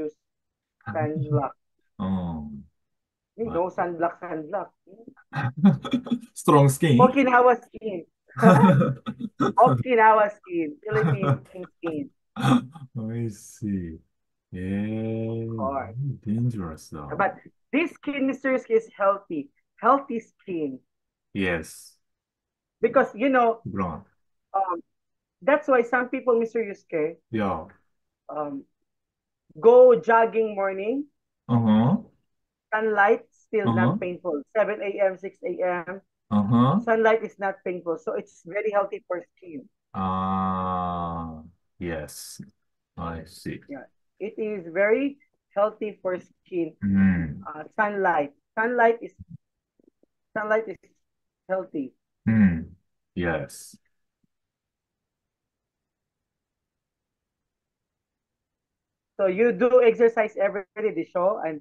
use sunblock. 어, Sunblock, sunblock. strong skin. Okinawa skin. Okinawa skin. Philippine skin. I see. Yeah, Of course. dangerous though. But this skin, Mr. Yusuke, is healthy. Healthy skin. Yes, Because, brown. um, that's why some people, Mr. Yusuke, Yeah. um, go jogging morning, Uh-huh. sunlight still Uh-huh. not painful. 7 a.m., 6 a.m. Uh-huh. Sunlight is not painful. So it's very healthy for skin. Ah, yes. I see. Yeah. It is very healthy for skin. Mm. Sunlight. Sunlight is healthy. Mm. Yes. So you do exercise every day, the show, and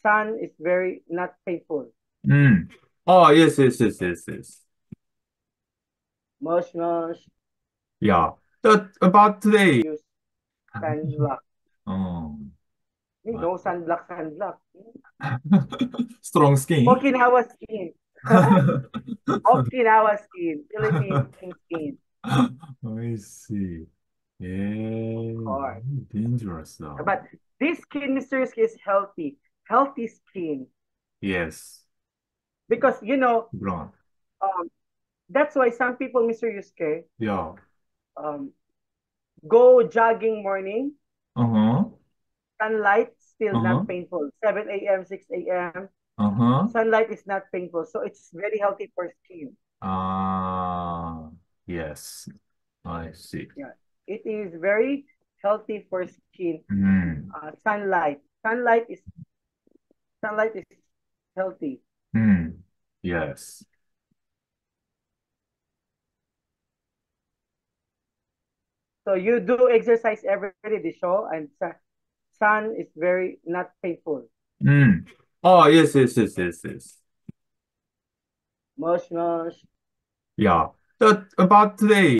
sun is very not painful. Mm. Oh, yes, yes, yes, yes, yes. Mush, mush, Yeah. But about today. use sunblock. Oh, Sunblock, sunblock. strong skin. Okinawa skin. Okinawa skin. Philippine skin. I see. Yeah, Of course. dangerous though. But this skin, Mr. Yusuke, is healthy. Healthy skin. Yes, Because, brown. um, that's why some people, Mr. Yusuke, Yeah. um, go jogging morning, Uh-huh. sunlight still Uh-huh. not painful. 7 a.m., 6 a.m. Uh-huh. Sunlight is not painful. So it's very healthy for skin. Ah, yes. I see. Yeah. It is very healthy for skin. Mm. Sunlight. Sunlight is healthy. Mm. Yes. So you do exercise every day, the show, and sun is very not painful. Mm. Oh, yes, yes, yes, yes, yes. Mush, mush. Yeah. But about today.